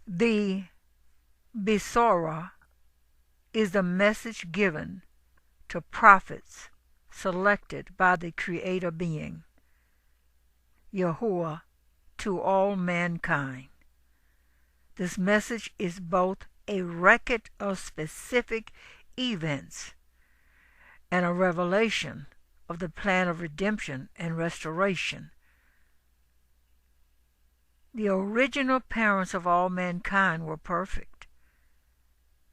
The Besorah is the message given to prophets selected by the Creator being, Yahuah, to all mankind. This message is both a record of specific events and a revelation of the plan of redemption and restoration. The original parents of all mankind were perfect,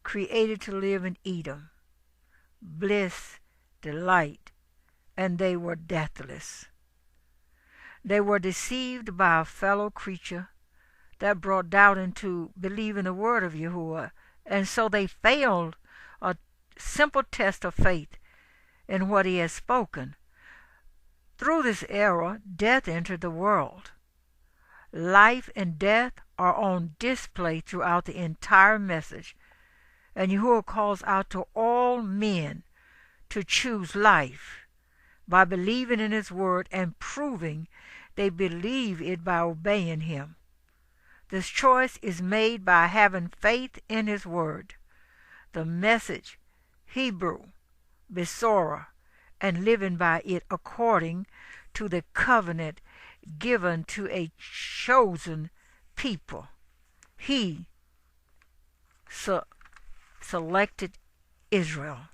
created to live in Edom, bliss, delight, and they were deathless. They were deceived by a fellow creature that brought doubt into believing the word of Yahuah, and so they failed a simple test of faith in what he has spoken. Through this error, death entered the world. Life and death are on display throughout the entire message, and Yahuah calls out to all men to choose life by believing in his word and proving they believe it by obeying him. This choice is made by having faith in his word, the message, Hebrew, Besorah, and living by it according to the covenant given to a chosen people. He selected Israel.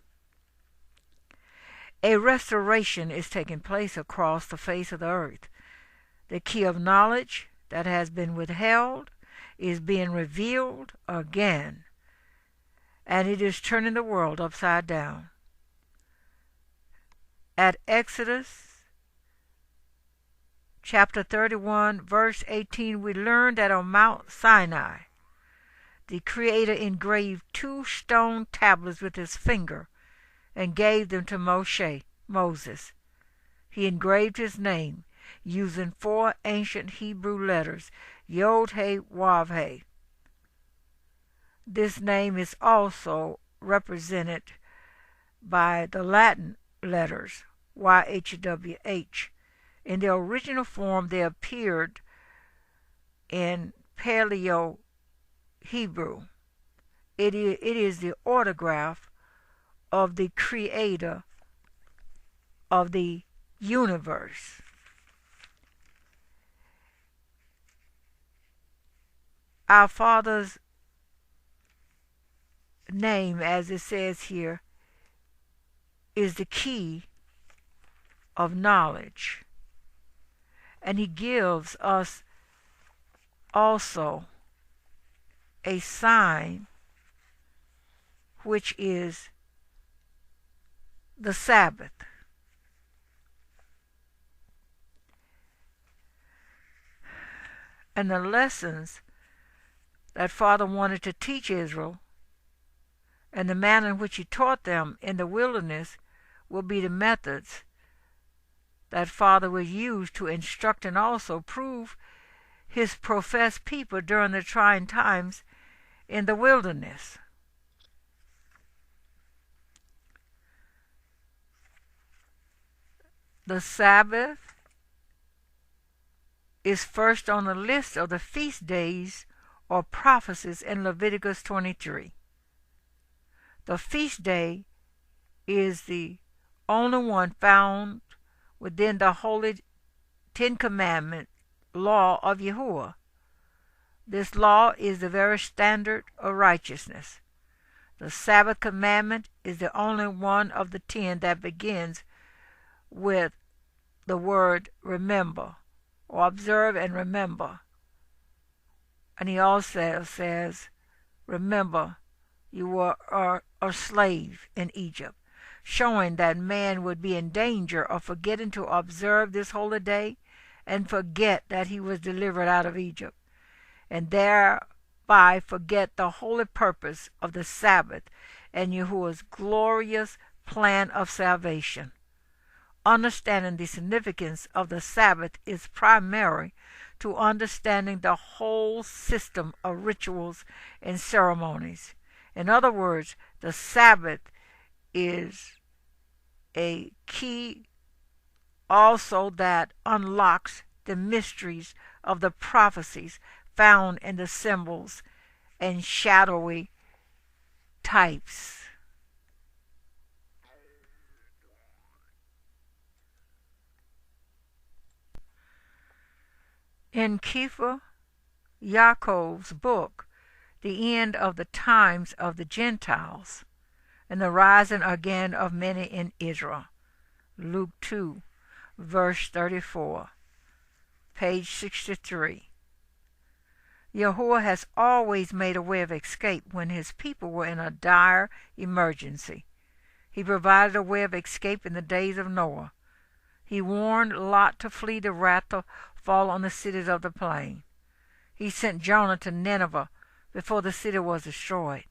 A restoration is taking place across the face of the earth. The key of knowledge that has been withheld is being revealed again, and it is turning the world upside down. At Exodus chapter 31, verse 18, we learn that on Mount Sinai, the Creator engraved 2 stone tablets with his finger and gave them to Moses. He engraved his name using 4 ancient Hebrew letters, YHWH. This name is also represented by the Latin letters, YHWH. In their original form, they appeared in Paleo-Hebrew. It is the autograph of the Creator of the universe. Our Father's name, as it says here, is the key of knowledge. And he gives us also a sign, which is the Sabbath. And the lessons that Father wanted to teach Israel, and the manner in which he taught them in the wilderness, will be the methods that Father will use to instruct and also prove his professed people during the trying times in the wilderness. The Sabbath is first on the list of the feast days or prophecies in Leviticus 23. The feast day is the only one found within the Holy 10 Commandment law of Yahuah. This law is the very standard of righteousness. The Sabbath commandment is the only one of the 10 that begins with the word remember, or observe and remember. And he also says, remember, you were a slave in Egypt, showing that man would be in danger of forgetting to observe this holy day and forget that he was delivered out of Egypt, and thereby forget the holy purpose of the Sabbath and Yahuwah's glorious plan of salvation. Understanding the significance of the Sabbath is primary to understanding the whole system of rituals and ceremonies. In other words, the Sabbath is a key also that unlocks the mysteries of the prophecies found in the symbols and shadowy types. In Kepha Yaakov's book, The End of the Times of the Gentiles, and the Rising Again of Many in Israel, Luke 2, verse 34, page 63. Yahuah has always made a way of escape when his people were in a dire emergency. He provided a way of escape in the days of Noah. He warned Lot to flee the wrath to fall on the cities of the plain. He sent Jonah to Nineveh before the city was destroyed.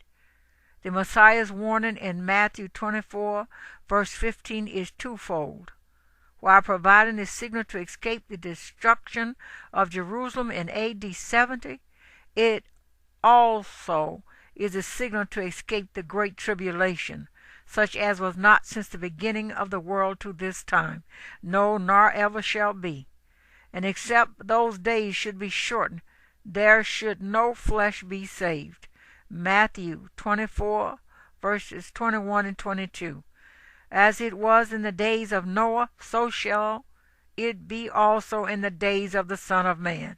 The Messiah's warning in Matthew 24, verse 15 is twofold. While providing the signal to escape the destruction of Jerusalem in AD 70, it also is a signal to escape the Great Tribulation, such as was not since the beginning of the world to this time, no, nor ever shall be. And except those days should be shortened, there should no flesh be saved. Matthew 24, verses 21 and 22. As it was in the days of Noah, so shall it be also in the days of the Son of Man.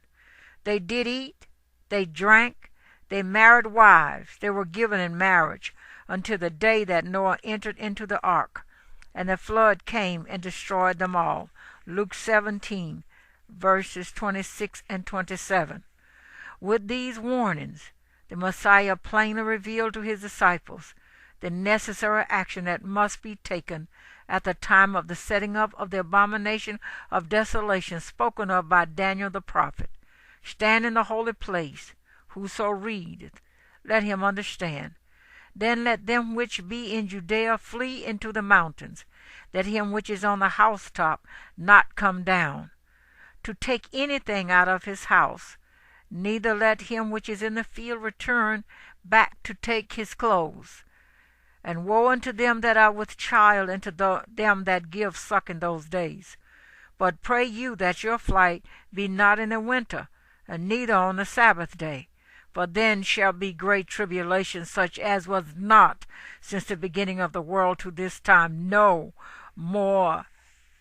They did eat, they drank, they married wives, they were given in marriage, until the day that Noah entered into the ark, and the flood came and destroyed them all. Luke 17, verses 26 and 27. With these warnings, the Messiah plainly revealed to his disciples the necessary action that must be taken at the time of the setting up of the abomination of desolation spoken of by Daniel the prophet. Stand in the holy place, whoso readeth, let him understand. Then let them which be in Judea flee into the mountains. Let him which is on the housetop not come down to take anything out of his house, neither let him which is in the field return back to take his clothes. And woe unto them that are with child, and to them that give suck in those days. But pray you that your flight be not in the winter, and neither on the Sabbath day. For then shall be great tribulation, such as was not since the beginning of the world to this time, no more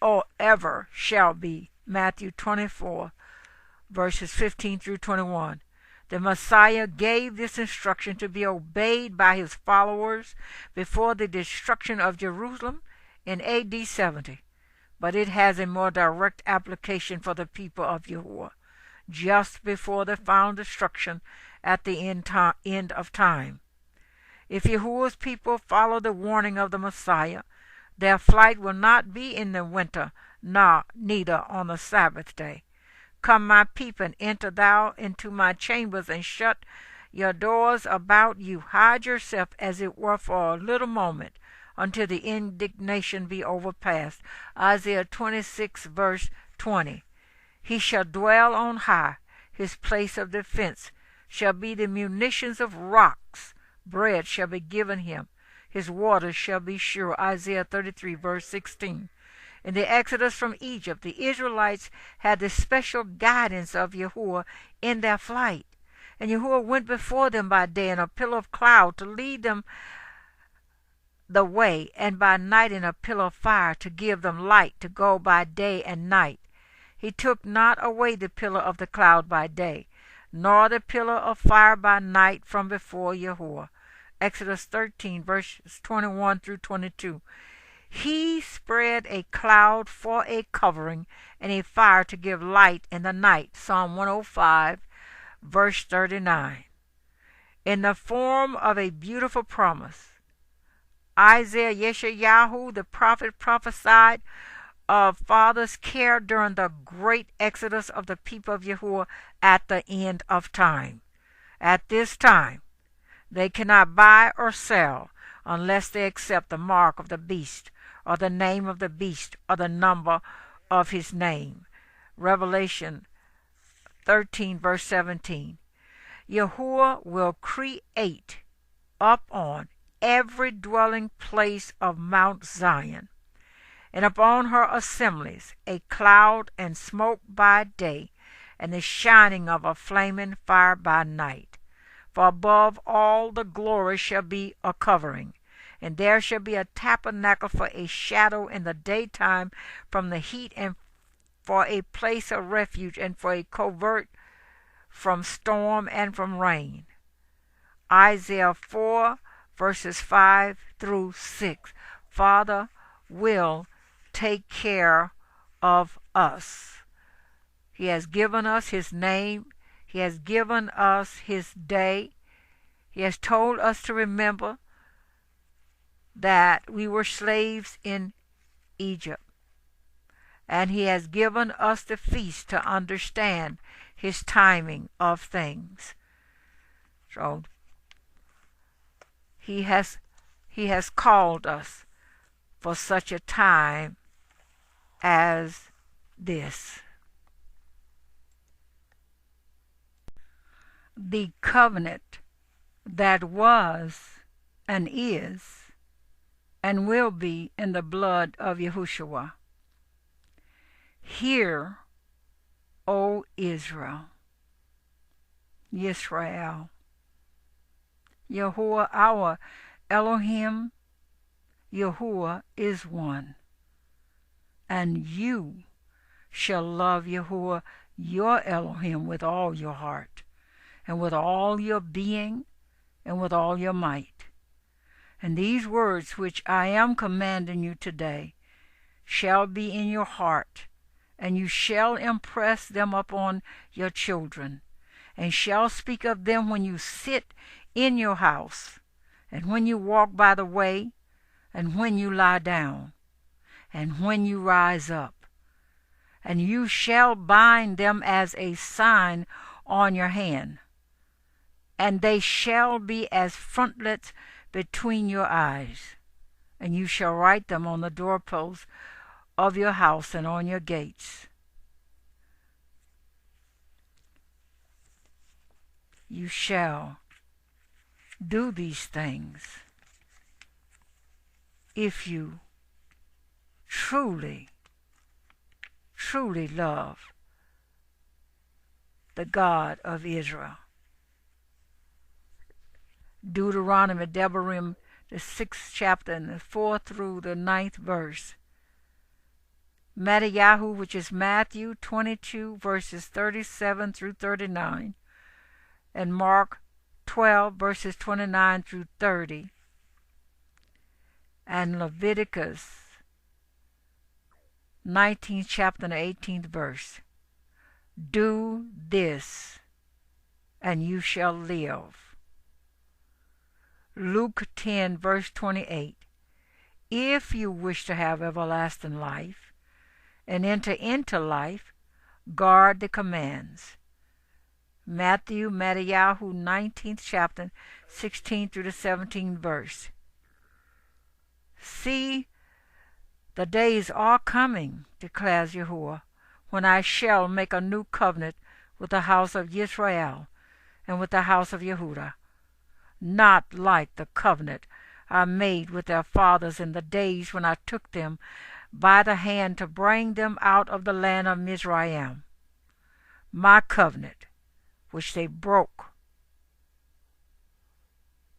or ever shall be. Matthew 24, verses 15 through 21. The Messiah gave this instruction to be obeyed by his followers before the destruction of Jerusalem in AD 70, but it has a more direct application for the people of Yahuah just before the final destruction at the end of time. If Yahuah's people follow the warning of the Messiah, their flight will not be in the winter, neither on the Sabbath day. Come, my people, and enter thou into my chambers, and shut your doors about you. Hide yourself, as it were, for a little moment, until the indignation be overpast. Isaiah 26, verse 20. He shall dwell on high. His place of defense shall be the munitions of rocks. Bread shall be given him. His waters shall be sure. Isaiah 33, verse 16. In the exodus from Egypt, the Israelites had the special guidance of Yahuah in their flight. And Yahuah went before them by day in a pillar of cloud to lead them the way, and by night in a pillar of fire to give them light to go by day and night. He took not away the pillar of the cloud by day, nor the pillar of fire by night from before Yahuah. Exodus 13, verses 21 through 22. He spread a cloud for a covering, and a fire to give light in the night. Psalm 105, verse 39. In the form of a beautiful promise, Isaiah Yeshayahu the prophet prophesied of Father's care during the great exodus of the people of Yahuah at the end of time. At this time, they cannot buy or sell unless they accept the mark of the beast, or the name of the beast, or the number of his name. Revelation 13, verse 17. Yahuah will create up on every dwelling place of Mount Zion, and upon her assemblies a cloud and smoke by day, and the shining of a flaming fire by night. For above all the glory shall be a covering, and there shall be a tabernacle for a shadow in the daytime from the heat, and for a place of refuge, and for a covert from storm and from rain. Isaiah 4, verses 5 through 6. Father will take care of us. He has given us his name. He has given us his day. He has told us to remember that we were slaves in Egypt. And he has given us the feast to understand his timing of things. So he has called us for such a time as this. The covenant that was and is and will be in the blood of Yahushua. Hear, O Israel, Yisrael. Yahuah, our Elohim, Yahuah is one. And you shall love Yahuah, your Elohim, with all your heart, and with all your being, and with all your might. And these words which I am commanding you today shall be in your heart, and you shall impress them upon your children, and shall speak of them when you sit in your house, and when you walk by the way, and when you lie down, and when you rise up. And you shall bind them as a sign on your hand, and they shall be as frontlets between your eyes. And you shall write them on the doorposts of your house and on your gates. You shall do these things if you truly love the God of Israel. Deuteronomy, Devarim, the 6th chapter, and the 4th through the 9th verse. Yahuah, which is Matthew 22, verses 37 through 39, and Mark 12, verses 29 through 30, and Leviticus 19th chapter and 18th verse. Do this, and you shall live. Luke 10, verse 28. If you wish to have everlasting life and enter into life, guard the commands. Yahuah, 19th chapter, 16 through the 17th verse. See, the days are coming, declares Yahuah, when I shall make a new covenant with the house of Israel and with the house of Yehudah, not like the covenant I made with their fathers in the days when I took them by the hand to bring them out of the land of Mizraim. My covenant, which they broke,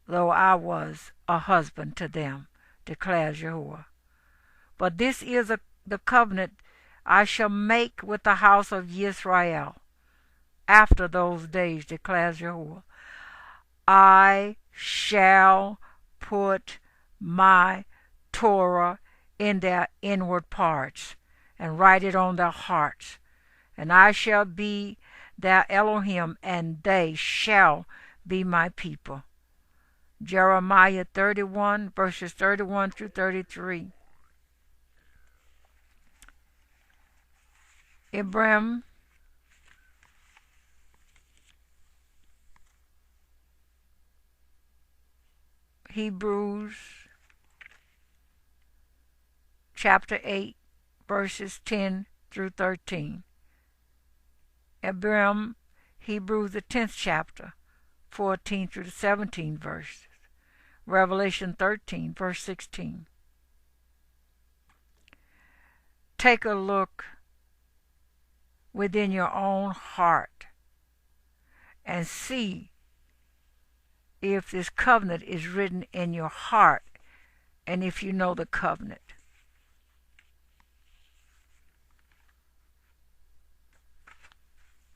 though I was a husband to them, declares Yahuah. But this is the covenant I shall make with the house of Israel after those days, declares Yahuah. I shall put my Torah in their inward parts and write it on their hearts, and I shall be their Elohim, and they shall be my people. Jeremiah 31, verses 31 through 33. Abraham, Hebrews chapter 8, verses 10 through 13. Abraham, Hebrews the 10th chapter, 14 through the 17th verses. Revelation 13, verse 16. Take a look within your own heart and see if this covenant is written in your heart and if you know the covenant.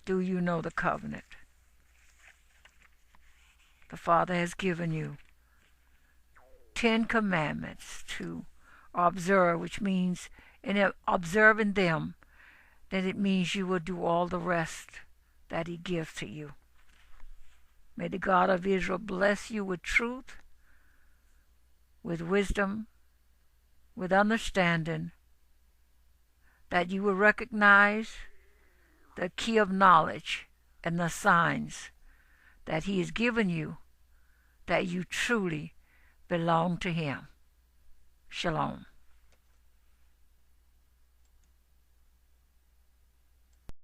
Do you know the covenant? The Father has given you 10 commandments to observe, which means in observing them, then it means you will do all the rest that He gives to you. May the God of Israel bless you with truth, with wisdom, with understanding, that you will recognize the key of knowledge and the signs that He has given you, that you truly belong to Him. Shalom.